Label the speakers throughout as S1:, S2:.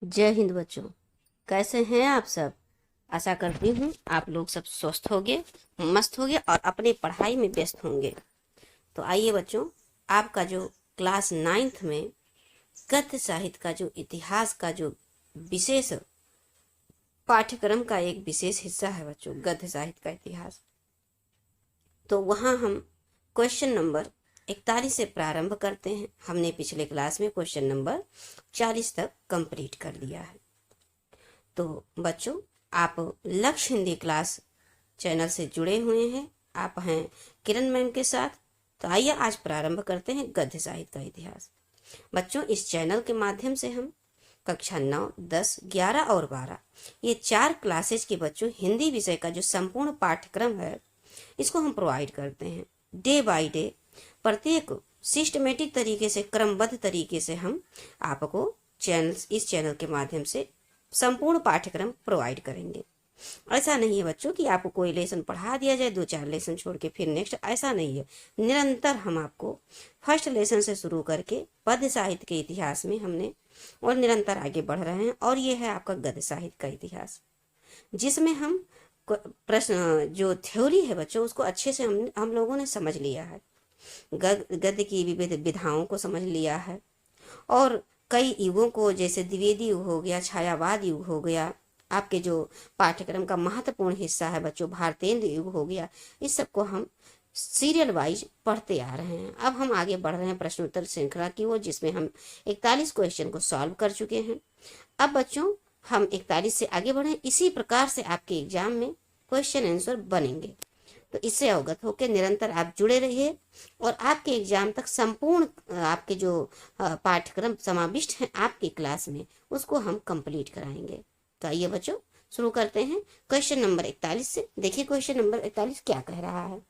S1: जय हिंद बच्चों। कैसे हैं आप सब। आशा करती हूँ आप लोग सब स्वस्थ होंगे, मस्त होंगे और अपनी पढ़ाई में व्यस्त होंगे। तो आइए बच्चों, आपका जो क्लास 9th में गद्य साहित्य का जो इतिहास का जो विशेष पाठ्यक्रम का एक विशेष हिस्सा है बच्चों, गद्य साहित्य का इतिहास। तो वहाँ हम क्वेश्चन नंबर 41 से प्रारंभ करते हैं। हमने पिछले क्लास में क्वेश्चन नंबर 40 तक कंप्लीट कर दिया है। तो बच्चों, आप लक्ष्य हिंदी क्लास चैनल से जुड़े हुए हैं, आप हैं किरण मैम के साथ। तो आइए आज प्रारंभ करते हैं गद्य साहित्य का इतिहास। बच्चों, इस चैनल के माध्यम से हम कक्षा 9, 10, 11 और 12 ये 4 क्लासेज के बच्चों हिंदी विषय का जो संपूर्ण पाठ्यक्रम है इसको हम प्रोवाइड करते हैं। डे बाय डे प्रत्येक सिस्टमेटिक तरीके से, क्रमबद्ध तरीके से हम आपको इस चैनल के माध्यम से संपूर्ण पाठ्यक्रम प्रोवाइड करेंगे। ऐसा नहीं है बच्चों कि आपको कोई लेसन पढ़ा दिया जाए, 2-4 लेसन छोड़ के फिर नेक्स्ट, ऐसा नहीं है। निरंतर हम आपको फर्स्ट लेसन से शुरू करके पद्य साहित्य के इतिहास में हमने और निरंतर आगे बढ़ रहे हैं। और ये है आपका गद्य साहित्य का इतिहास, जिसमें हम प्रश्न जो थ्योरी है बच्चों उसको अच्छे से हम लोगों ने समझ लिया है। गद्य की विविध विधाओं को समझ लिया है और कई युगों को, जैसे द्विवेदी युग हो गया, छायावाद युग हो गया, आपके जो पाठ्यक्रम का महत्वपूर्ण हिस्सा है बच्चों भारतेंद्र युग हो गया, इस सब को हम सीरियल वाइज पढ़ते आ रहे हैं। अब हम आगे बढ़ रहे हैं प्रश्नोत्तर श्रृंखला की ओर, जिसमें हम 41 क्वेश्चन को सॉल्व कर चुके हैं। अब बच्चों हम 41 से आगे बढ़े, इसी प्रकार से आपके एग्जाम में क्वेश्चन आंसर बनेंगे। तो इससे अवगत होकर निरंतर आप जुड़े रहिए और आपके एग्जाम तक संपूर्ण आपके जो पाठ्यक्रम समाविष्ट हैं आपकी क्लास में उसको हम कंप्लीट कराएंगे। तो आइए बच्चों शुरू करते हैं क्वेश्चन नंबर 41 से। देखिए क्वेश्चन नंबर 41 क्या कह रहा है।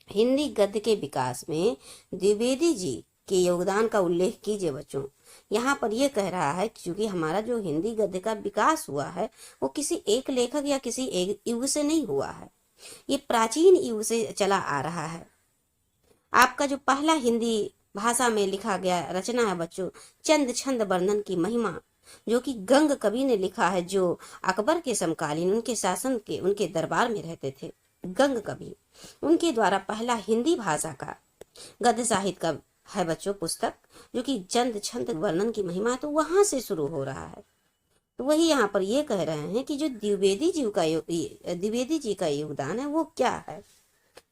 S1: हिंदी गद्य के विकास में द्विवेदी जी के योगदान का उल्लेख कीजिए बच्चों। यहाँ पर यह कह रहा है क्योंकि हमारा जो हिंदी गद्य का विकास हुआ है वो किसी एक लेखक या किसी एक युग से नहीं हुआ है, ये प्राचीन युग से चला आ रहा है। आपका जो पहला हिंदी भाषा में लिखा गया रचना है बच्चों चंद छंद वर्णन की महिमा, जो कि गंग कवि ने लिखा है, जो अकबर के समकालीन उनके शासन के उनके दरबार में रहते थे। गंग कवि, उनके द्वारा पहला हिंदी भाषा का गद्य साहित्य का है बच्चों पुस्तक, जो कि चंद छंद वर्णन की महिमा, तो वहां से शुरू हो रहा है। तो वही यहाँ पर ये कह रहे हैं कि जो द्विवेदी जी का योगदान है वो क्या है।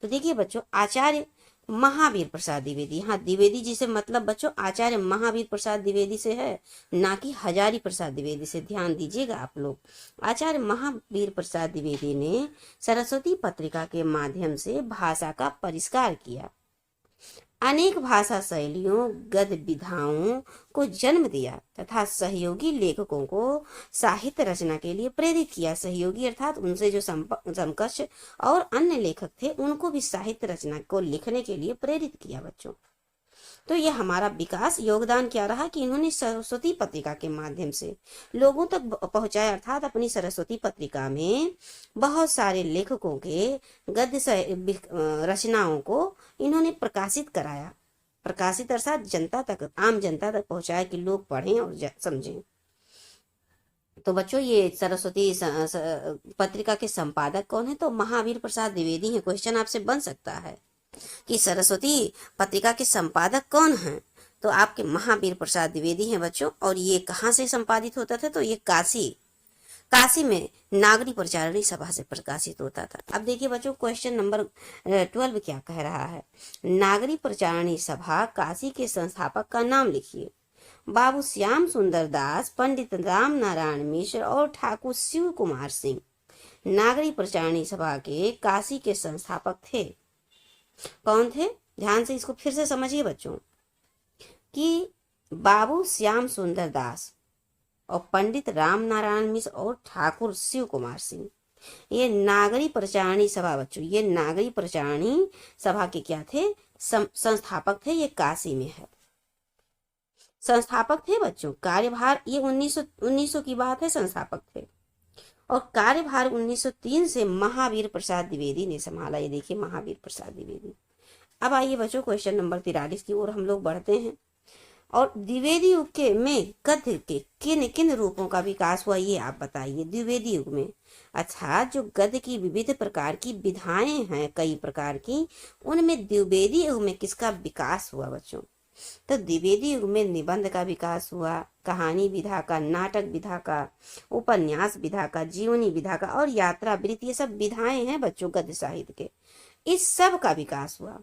S1: तो देखिए बच्चों, आचार्य महावीर प्रसाद द्विवेदी, हाँ द्विवेदी जी से मतलब बच्चों आचार्य महावीर प्रसाद द्विवेदी से है, ना कि हजारी प्रसाद द्विवेदी से। ध्यान दीजिएगा आप लोग। आचार्य महावीर प्रसाद द्विवेदी ने सरस्वती पत्रिका के माध्यम से भाषा का परिष्कार किया, अनेक भाषा शैलियों गद्य विधाओं को जन्म दिया तथा सहयोगी लेखकों को साहित्य रचना के लिए प्रेरित किया। सहयोगी अर्थात उनसे जो समकक्ष और अन्य लेखक थे उनको भी साहित्य रचना को लिखने के लिए प्रेरित किया बच्चों। तो यह हमारा विकास योगदान क्या रहा कि इन्होंने सरस्वती पत्रिका के माध्यम से लोगों तक पहुंचाया, अर्थात अपनी सरस्वती पत्रिका में बहुत सारे लेखकों के गद्य रचनाओं को इन्होंने प्रकाशित कराया। प्रकाशित अर्थात जनता तक, आम जनता तक पहुंचाया कि लोग पढ़ें और समझें। तो बच्चों ये सरस्वती पत्रिका के संपादक कौन है, तो महावीर प्रसाद द्विवेदी है। क्वेश्चन आपसे बन सकता है कि सरस्वती पत्रिका के संपादक कौन हैं, तो आपके महावीर प्रसाद द्विवेदी हैं बच्चों। और ये कहाँ से संपादित होता था, तो ये काशी में नागरी प्रचारणी सभा से प्रकाशित होता था। अब देखिए बच्चों क्वेश्चन नंबर 12 क्या कह रहा है। नागरी प्रचारणी सभा काशी के संस्थापक का नाम लिखिए। बाबू श्याम सुंदर दास, पंडित राम नारायण मिश्र और ठाकुर शिव कुमार सिंह नागरी प्रचारणी सभा के काशी के संस्थापक थे। कौन थे, ध्यान से इसको फिर से समझिए बच्चों कि बाबू श्याम सुंदर दास और पंडित राम नारायण मिश्र और ठाकुर शिव कुमार सिंह, ये नागरी प्रचारणी सभा बच्चों, ये नागरी प्रचारणी सभा के क्या थे, संस्थापक थे। ये काशी में है, संस्थापक थे बच्चों। कार्यभार ये 1900 की बात है, संस्थापक थे। और कार्यभार 1903 से महावीर प्रसाद द्विवेदी ने संभाला। ये देखिए महावीर प्रसाद द्विवेदी। अब आइए बच्चों क्वेश्चन नंबर 43 की ओर हम लोग बढ़ते हैं। और द्विवेदी युग के में गद्य के किन किन रूपों का विकास हुआ, ये आप बताइए। द्विवेदी युग में अर्थात जो गद्य की विविध प्रकार की विधाएं हैं, कई प्रकार की, उनमें द्विवेदी युग में किसका विकास हुआ बच्चों? तो द्विवेदी युग में निबंध का विकास हुआ, कहानी विधा का, नाटक विधा का, उपन्यास विधा का, जीवनी विधा का और यात्रा वृत्ति, ये सब विधाएं हैं बच्चों गद्य साहित्य के, इस सब का विकास हुआ।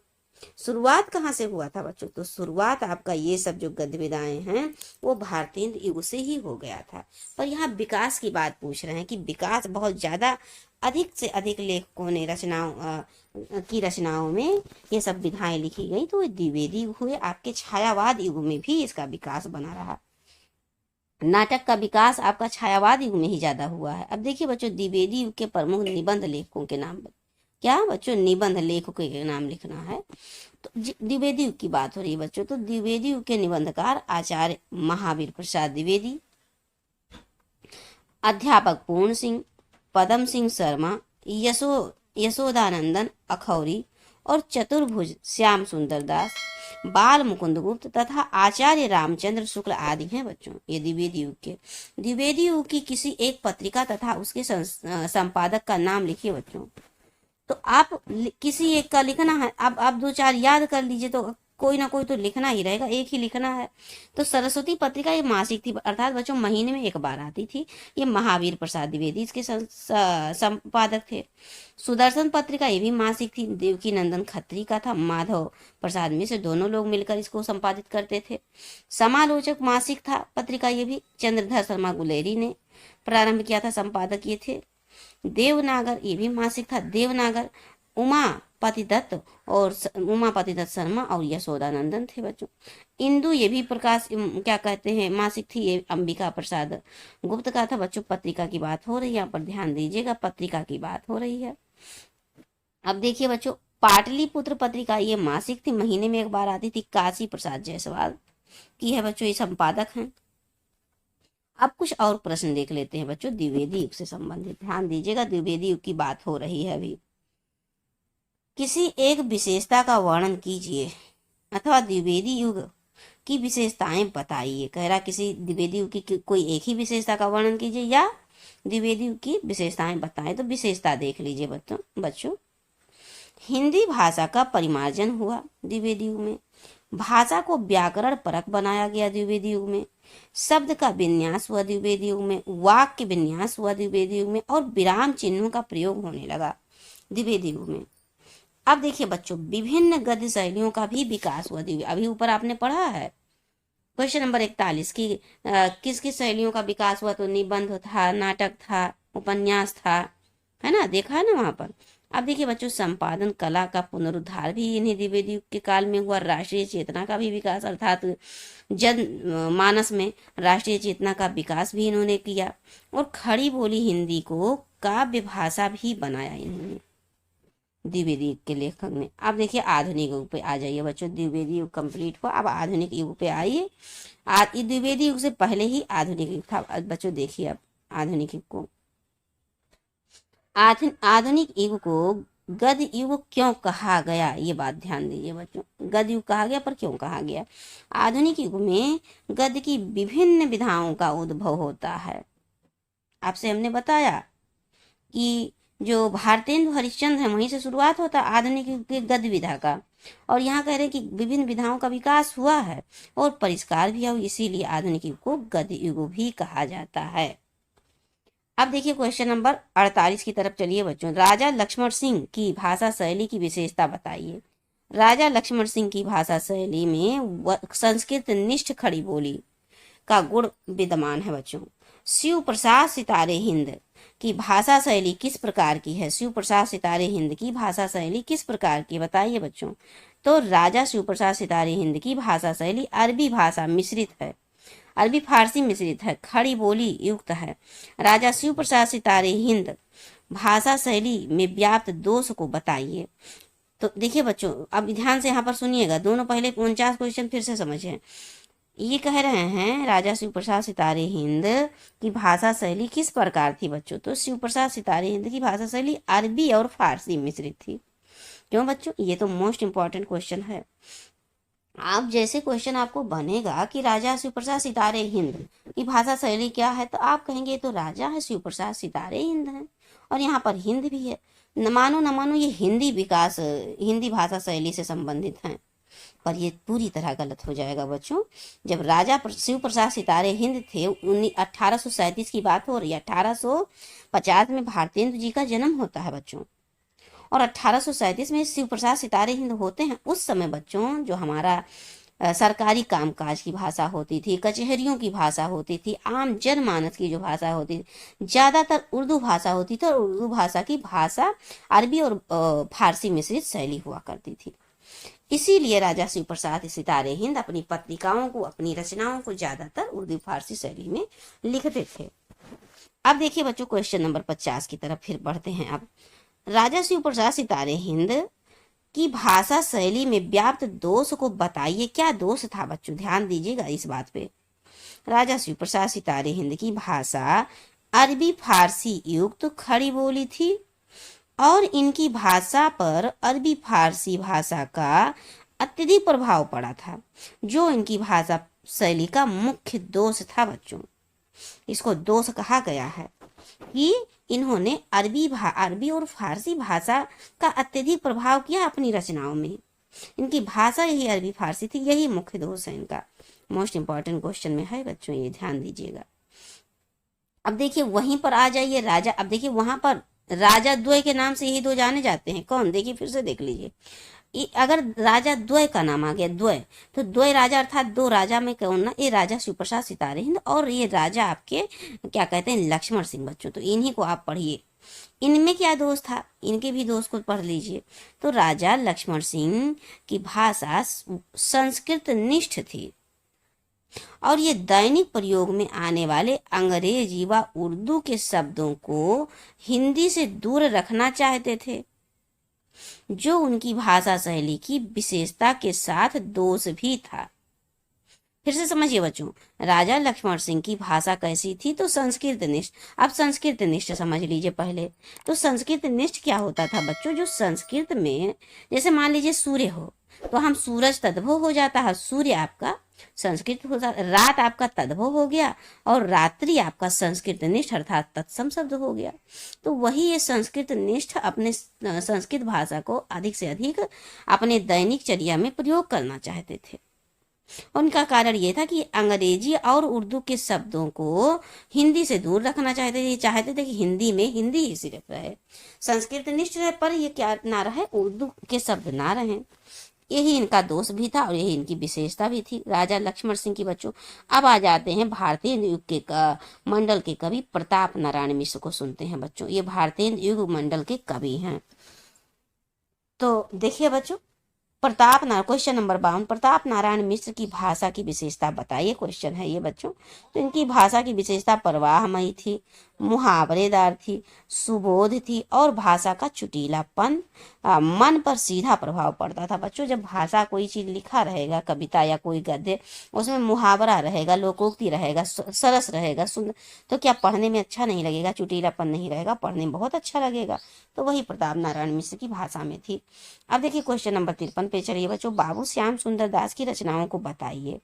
S1: शुरुआत कहाँ से हुआ था बच्चों? तो शुरुआत आपका ये सब जो गद्य विधाएं हैं वो भारतीय युग से ही हो गया था। पर यहाँ विकास की बात पूछ रहे हैं कि विकास बहुत ज्यादा अधिक से अधिक लेखकों ने रचनाओं में ये सब विधाएं लिखी गई, तो द्विवेदी युग हुए। आपके छायावाद युग में भी इसका विकास बना रहा। नाटक का विकास आपका छायावाद युग में ही ज्यादा हुआ है। अब देखिए बच्चों, द्विवेदी युग के प्रमुख निबंध लेखकों के नाम, क्या बच्चों? निबंध लेखकों के नाम लिखना है। तो द्विवेदी युग की बात हो रही है बच्चों, तो द्विवेदी युग के निबंधकार आचार्य महावीर प्रसाद द्विवेदी, अध्यापक पूर्ण सिंह, पदम सिंह शर्मा, यशोदानंदन अखौरी और चतुर्भुज श्याम सुंदर दास, बाल मुकुंद गुप्त तथा आचार्य रामचंद्र शुक्ल आदि हैं बच्चों, ये द्विवेदी युग के। द्विवेदी युग की किसी एक पत्रिका तथा उसके संपादक का नाम लिखिए बच्चों। तो आप किसी एक का लिखना है, अब आप दो चार याद कर लीजिए, तो कोई ना कोई तो लिखना ही रहेगा, एक ही लिखना है। तो सरस्वती पत्रिका ये मासिक थी, अर्थात बच्चों महीने में एक बार आती थी। ये महावीर प्रसाद द्विवेदी इसके संपादक थे। सुदर्शन पत्रिका ये भी मासिक थी, देवकी नंदन खत्री का था, माधव प्रसाद मिश्र दोनों लोग मिलकर इसको संपादित करते थे। समालोचक मासिक था पत्रिका, ये भी चंद्रधर शर्मा गुलेरी ने प्रारंभ किया था, संपादक ये थे। देवनागर ये भी मासिक था, देवनागर उमापति दत्त शर्मा और यशोदानंदन थे बच्चों। इंदु ये भी प्रकाश क्या कहते हैं मासिक थी, ये अंबिका प्रसाद गुप्त का था बच्चों। पत्रिका की बात हो रही है, यहाँ पर ध्यान दीजिएगा, पत्रिका की बात हो रही है। अब देखिए बच्चों, पाटलिपुत्र पत्रिका ये मासिक थी, महीने में एक बार आती थी, काशी प्रसाद जायसवाल की है बच्चों, ये संपादक हैं। अब कुछ और प्रश्न देख लेते हैं बच्चों द्विवेदी युग से संबंधित, ध्यान दीजिएगा, द्विवेदी युग की बात हो रही है अभी। किसी एक विशेषता का वर्णन कीजिए अथवा द्विवेदी युग की विशेषताएं बताइए। कह रहा किसी द्विवेदी युग की कोई एक ही विशेषता का वर्णन कीजिए या द्विवेदी युग की विशेषताएं बताएं। तो विशेषता देख लीजिए बच्चों, हिंदी भाषा का परिमार्जन हुआ द्विवेदी युग में, भाषा को व्याकरण परक बनाया गया द्विवेदी युग में, शब्द का विन्यास हुआ द्विवेदी युग में, वाक्य विन्यास हुआ द्विवेदी युग में और विराम चिन्हों का प्रयोग होने लगा द्विवेदी युग में। अब देखिए बच्चों, विभिन्न गद्य शैलियों का भी विकास हुआ अभी ऊपर आपने पढ़ा है क्वेश्चन नंबर 41 की किस किस शैलियों का विकास हुआ, तो निबंध था, नाटक था, उपन्यास था, है ना, देखा है ना वहां पर। अब देखिए बच्चों, संपादन कला का पुनरुद्धार भी इन्हें द्विवेदी युग के काल में हुआ। राष्ट्रीय चेतना का भी विकास, अर्थात जन मानस में राष्ट्रीय चेतना का विकास भी इन्होंने किया और खड़ी बोली हिंदी को काव्य भाषा भी बनाया इन्होंने द्विवेदी युग के लेखक ने। अब देखिए आधुनिक युग पे आ जाइए बच्चों, द्विवेदी युग कंप्लीट हुआ, अब आधुनिक युग पे आइए। द्विवेदी युग से पहले ही आधुनिक युग था बच्चों। देखिए अब आधुनिक युग को, आधुनिक युग को गद्य युग क्यों कहा गया, ये बात ध्यान दीजिए बच्चों। गद्य युग कहा गया, पर क्यों कहा गया? आधुनिक युग में गद्य की विभिन्न विधाओं का उद्भव होता है। आपसे हमने बताया कि जो भारतेंदु हरिश्चंद्र है वहीं से शुरुआत होता है आधुनिक युग के गद्य विधा का, और यहाँ कह रहे हैं कि विभिन्न विधाओं का विकास हुआ है और परिष्कार भी हुआ, इसीलिए आधुनिक युग को गद्य युग भी कहा जाता है। अब देखिए क्वेश्चन नंबर 48 की तरफ चलिए बच्चों। राजा लक्ष्मण सिंह की भाषा शैली की विशेषता बताइए। राजा लक्ष्मण सिंह की भाषा शैली में संस्कृत निष्ठ खड़ी बोली का गुण विद्यमान है बच्चों। शिव प्रसाद सितारे हिंद की भाषा शैली किस प्रकार की है? शिव प्रसाद सितारे हिंद की भाषा शैली किस प्रकार की बताइए बच्चों। तो राजा शिव प्रसाद सितारे हिंद की भाषा शैली अरबी भाषा मिश्रित है, अरबी फारसी मिश्रित है, खड़ी बोली युक्त है। राजा शिव प्रसाद सितारे हिंद भाषा शैली में व्याप्त दोष को बताइए। तो देखिए बच्चों, अब ध्यान से यहाँ पर सुनिएगा, दोनों पहले 49 क्वेश्चन फिर से समझें। ये कह रहे हैं राजा शिव प्रसाद सितारे हिंद की भाषा शैली किस प्रकार थी बच्चों। तो शिव प्रसाद सितारे हिंद की भाषा शैली अरबी और फारसी मिश्रित थी। क्यों बच्चों? ये तो मोस्ट इंपॉर्टेंट क्वेश्चन है। आप जैसे क्वेश्चन आपको बनेगा कि राजा शिवप्रसाद सितारे हिंद की भाषा शैली क्या है, तो आप कहेंगे ये तो राजा है शिवप्रसाद सितारे हिंद है, और यहाँ पर हिंद भी है। न मानो ये हिंदी भाषा शैली से संबंधित है, पर ये पूरी तरह गलत हो जाएगा बच्चों। जब राजा शिव प्रसाद सितारे हिंद थे, 1837 की बात हो रही है। 1850 में भारतेंदु जी का जन्म होता है बच्चों, और 1837 में शिव प्रसाद सितारे हिंद होते हैं। उस समय बच्चों जो हमारा सरकारी कामकाज की भाषा होती थी, कचहरियों की भाषा होती थी, आम जनमानस की जो भाषा होती थी, ज्यादातर उर्दू भाषा होती थी, और उर्दू भाषा की भाषा अरबी और फारसी मिश्रित शैली हुआ करती थी। इसीलिए राजा शिव प्रसाद सितारे हिंद अपनी पत्रिकाओं को, अपनी रचनाओं को ज्यादातर उर्दू फारसी शैली में लिखते थे। अब देखिए बच्चों, क्वेश्चन नंबर 50 की तरफ फिर बढ़ते हैं। अब राजा शिव प्रसाद सितारे हिंद की भाषा शैली में व्याप्त दोष को बताइए। क्या दोष था बच्चों, ध्यान दीजिएगा इस बात पे। राजा शिव प्रसाद सितारे हिंद की भाषा अरबी फारसी युक्त खड़ी बोली थी, और इनकी भाषा पर अरबी फारसी भाषा का अत्यधिक प्रभाव पड़ा था, जो इनकी भाषा शैली का मुख्य दोष था बच्चों। इसको दोष कहा गया है कि इन्होंने अरबी और फारसी भाषा का अत्यधिक प्रभाव किया अपनी रचनाओं में। इनकी भाषा यही अरबी फारसी थी, यही मुख्य दोष है इनका। मोस्ट इंपॉर्टेंट क्वेश्चन में है बच्चों, ये ध्यान दीजिएगा। अब देखिए वहीं पर आ जाइए राजा। अब देखिए वहां पर राजा द्वय के नाम से यही दो जाने जाते हैं। कौन, देखिए फिर से देख लीजिए। अगर राजा द्वय का नाम आ गया, द्वय, तो द्वय राजा अर्थात दो राजा में कौन ना, ये राजा शिवप्रसाद सितारे हिंद और ये राजा आपके क्या कहते हैं, लक्ष्मण सिंह बच्चों। तो इन्हीं को आप पढ़िए। इनमें क्या दोष था, इनके भी दोष को पढ़ लीजिए। तो राजा लक्ष्मण सिंह की भाषा संस्कृत निष्ठ थी, और ये दैनिक प्रयोग में आने वाले अंग्रेजी व उर्दू के शब्दों को हिंदी से दूर रखना चाहते थे, जो उनकी भाषा शैली की विशेषता के साथ दोष भी था। फिर से समझिए बच्चों, राजा लक्ष्मण सिंह की भाषा कैसी थी, तो संस्कृत निष्ठ। अब संस्कृत निष्ठ समझ लीजिए पहले। तो संस्कृत निष्ठ क्या होता था बच्चों, जो संस्कृत में जैसे मान लीजिए सूर्य हो, तो हम सूरज तद्भव हो जाता है, सूर्य आपका संस्कृत हो जाता, रात आपका तद्भव हो गया, और रात्रि आपका संस्कृत निष्ठ अर्थात तत्सम शब्द हो गया। तो वही ये संस्कृत निष्ठ अपने संस्कृत भाषा को अधिक से अधिक अपने दैनिक चर्या में प्रयोग करना चाहते थे। उनका कारण ये था कि अंग्रेजी और उर्दू के शब्दों को हिंदी से दूर रखना चाहते थे कि हिंदी में हिंदी ही सिर्फ रहे, संस्कृत निष्ठ रहे, पर ये क्या ना रहे, उर्दू के शब्द ना रहे। यही इनका दोष भी था और यही इनकी विशेषता भी थी, राजा लक्ष्मण सिंह की बच्चों। अब आ जाते हैं भारतीय युग के मंडल के कवि प्रताप नारायण मिश्र को सुनते हैं बच्चों। ये भारतीय युग मंडल के कवि हैं। तो देखिए बच्चों, क्वेश्चन नंबर 52, प्रताप नारायण मिश्र की भाषा की विशेषता बताइए, क्वेश्चन है ये बच्चों। तो इनकी भाषा की विशेषता प्रवाहमयी थी, मुहावरेदार थी, सुबोध थी, और भाषा का चुटीलापन मन पर सीधा प्रभाव पड़ता था बच्चों। जब भाषा कोई चीज लिखा रहेगा, कविता या कोई गद्य, उसमें मुहावरा रहेगा, लोकोक्ति रहेगा, सरस रहेगा, सुंदर, तो क्या पढ़ने में अच्छा नहीं लगेगा, चुटीलापन नहीं रहेगा, पढ़ने में बहुत अच्छा लगेगा। तो वही प्रताप नारायण मिश्र की भाषा में थी। अब देखिए क्वेश्चन नंबर 53 पे चलिए बच्चों, बाबू श्याम सुंदर दास की रचनाओं को बताइए।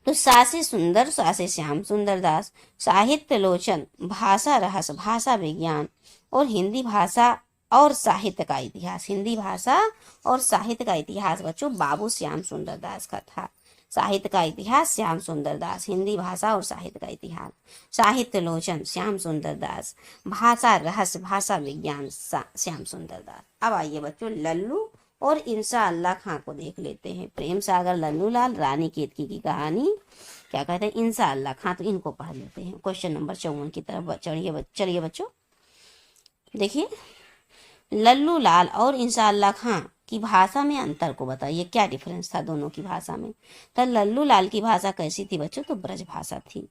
S1: तो सासे सुंदर, सासे श्याम सुंदर दास, साहित्य लोचन, भाषा रहस्य, भाषा विज्ञान, और हिंदी भाषा और साहित्य का इतिहास। हिंदी भाषा और साहित्य का इतिहास बच्चों बाबू श्याम सुंदर दास का था। साहित्य का इतिहास श्याम सुंदर दास, हिंदी भाषा और साहित्य का इतिहास साहित्य लोचन श्याम सुंदर दास, भाषा रहस्य, भाषा विज्ञान श्याम सुंदर दास। अब आइए बच्चों लल्लू और इंसा अल्लाह खां को देख लेते हैं। प्रेम सागर लल्लू लाल, रानी केतकी की कहानी, क्या कहते हैं, इंसा अल्लाह खां। तो इनको पढ़ लेते हैं। क्वेश्चन नंबर 54 की तरफ चलिए बच्चों। देखिए, लल्लू लाल और इंसा अल्लाह खां की भाषा में अंतर को बताइए, क्या डिफरेंस था दोनों की भाषा में। तो लल्लू लाल की भाषा कैसी थी बच्चों, तो ब्रज भाषा थी।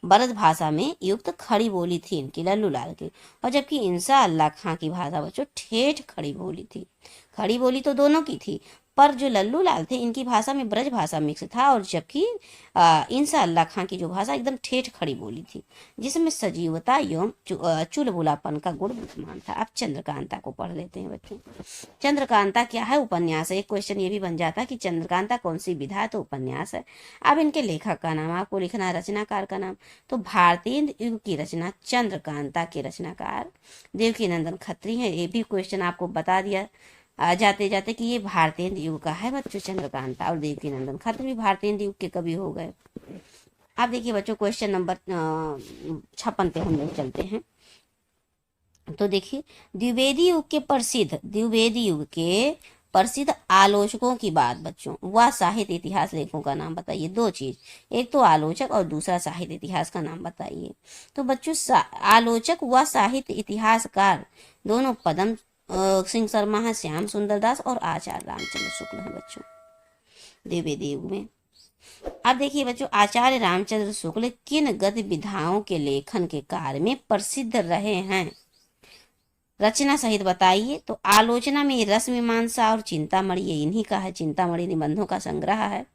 S1: ब्रज भाषा में युक्त खड़ी बोली थी इनकी, लल्लू लाल की। और जबकि इंसा अल्लाह खां की भाषा बच्चों ठेठ खड़ी बोली थी। खड़ी बोली तो दोनों की थी, पर जो लल्लू लाल थे इनकी भाषा में ब्रज भाषा मिक्स था, और जबकि इंसाअल्लाह खां की जो भाषा एकदम ठेठ खड़ी बोली थी, जिसमें सजीवता एवं चुलबुलापन का गुण विद्यमान था। अब चंद्रकांता को पढ़ लेते हैं बच्चों। चंद्रकांता क्या है? उपन्यास है। एक क्वेश्चन ये भी बन जाता है कि चंद्रकांता कौन सी विधा है, तो उपन्यास है। अब इनके लेखक का नाम आपको लिखना है, रचनाकार का नाम। तो भारतेंद्र युग की रचना चंद्रकांता के रचनाकार देवकीनंदन खत्री है। ये भी क्वेश्चन आपको बता दिया जाते जाते कि ये भारतेंद्र युग का है बच्चों चंद्रकांता, और देवकीनंदन खत्री भी भारतेंद्र युग के कवि हो गए। अब देखिए बच्चों क्वेश्चन नंबर 56 पे हम लोग चलते हैं। तो देखिए द्विवेदी युग के प्रसिद्ध आलोचकों की बात बच्चों, वह साहित्य इतिहास लेखकों का नाम बताइए। दो चीज, एक तो आलोचक और दूसरा साहित्य इतिहास का नाम बताइए। तो बच्चों आलोचक व साहित्य इतिहासकार दोनों पदम सिंह शर्मा है, श्याम सुंदर दास और आचार्य रामचंद्र शुक्ल है बच्चों द्विवेदी युग में। अब देखिए बच्चों आचार्य रामचंद्र शुक्ल किन गद्य विधाओं के लेखन के कार्य में प्रसिद्ध रहे हैं, रचना सहित बताइए। तो आलोचना में रस मीमांसा और चिंतामणि, ये इन्हीं का है, चिंतामणि निबंधों का संग्रह है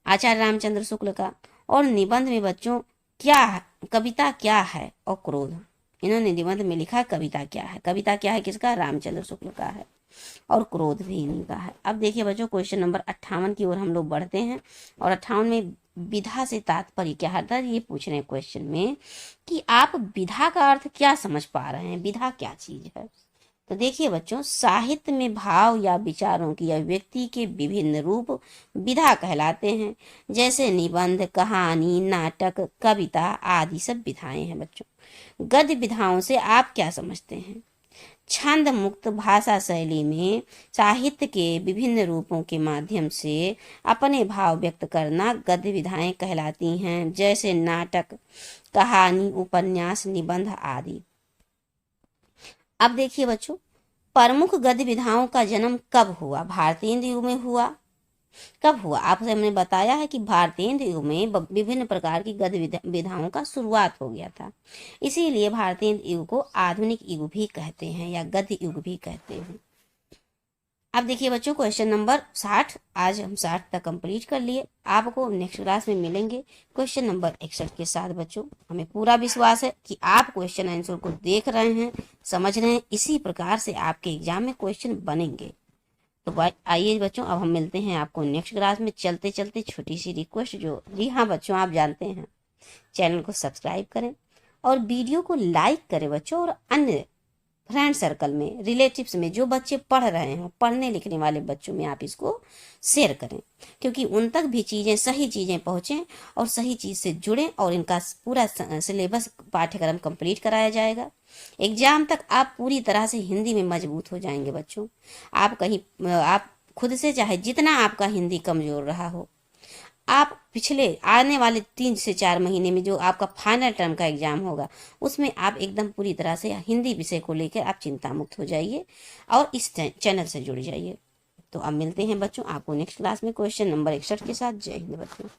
S1: आचार्य रामचंद्र शुक्ल का। और निबंध में बच्चों क्या है, कविता क्या है और क्रोध, इन्होंने निबंध में लिखा कविता क्या है। कविता क्या है किसका? रामचंद्र शुक्ल का है, और क्रोध भी इन्हीं का है। अब देखिए बच्चों क्वेश्चन नंबर 58 की ओर हम लोग बढ़ते हैं, और 58 में विधा से तात्पर्य क्या है, ये पूछ रहे हैं क्वेश्चन में कि आप विधा का अर्थ क्या समझ पा रहे हैं, विधा क्या चीज है। तो देखिए बच्चों साहित्य में भाव या विचारों की अभिव्यक्ति के विभिन्न रूप विधा कहलाते हैं, जैसे निबंध, कहानी, नाटक, कविता आदि सब विधाएं हैं बच्चों। गद्य विधाओं से आप क्या समझते हैं? छंद मुक्त भाषा शैली में साहित्य के विभिन्न रूपों के माध्यम से अपने भाव व्यक्त करना गद्य विधाएं कहलाती हैं, जैसे नाटक, कहानी, उपन्यास, निबंध आदि। अब देखिए बच्चों प्रमुख गद्य विधाओं का जन्म कब हुआ? भारतेंद्र युग में हुआ। कब हुआ? आपसे हमने बताया है कि भारतेंद्र युग में विभिन्न प्रकार की गद्य विधाओं का शुरुआत हो गया था, इसीलिए भारतेंद्र युग को आधुनिक युग भी कहते हैं या गद्य युग भी कहते हैं। अब देखिए बच्चों क्वेश्चन नंबर 60, आज हम 60 तक कंप्लीट कर लिए। आपको नेक्स्ट क्लास में मिलेंगे क्वेश्चन नंबर 61 के साथ। बच्चों हमें पूरा विश्वास है कि आप क्वेश्चन आंसर को देख रहे हैं, समझ रहे हैं, इसी प्रकार से आपके एग्जाम में क्वेश्चन बनेंगे। तो आइए बच्चों अब हम मिलते हैं आपको नेक्स्ट क्लास में। चलते चलते छोटी सी रिक्वेस्ट, जो जी हाँ बच्चों आप जानते हैं, चैनल को सब्सक्राइब करें और वीडियो को लाइक करें बच्चों, और अन्य फ्रेंड सर्कल में, रिलेटिव्स में जो बच्चे पढ़ रहे हैं, पढ़ने लिखने वाले बच्चों में आप इसको शेयर करें, क्योंकि उन तक भी चीज़ें, सही चीज़ें पहुँचें और सही चीज़ से जुड़ें, और इनका पूरा सिलेबस पाठ्यक्रम कंप्लीट कराया जाएगा। एग्जाम तक आप पूरी तरह से हिंदी में मजबूत हो जाएंगे बच्चों। आप खुद से, चाहे जितना आपका हिंदी कमजोर रहा हो, आप पिछले आने वाले 3 से 4 महीने में जो आपका फाइनल टर्म का एग्जाम होगा, उसमें आप एकदम पूरी तरह से हिंदी विषय को लेकर आप चिंता मुक्त हो जाइए और इस चैनल से जुड़ जाइए। तो अब मिलते हैं बच्चों आपको नेक्स्ट क्लास में क्वेश्चन नंबर 61 के साथ। जय हिंद बच्चों।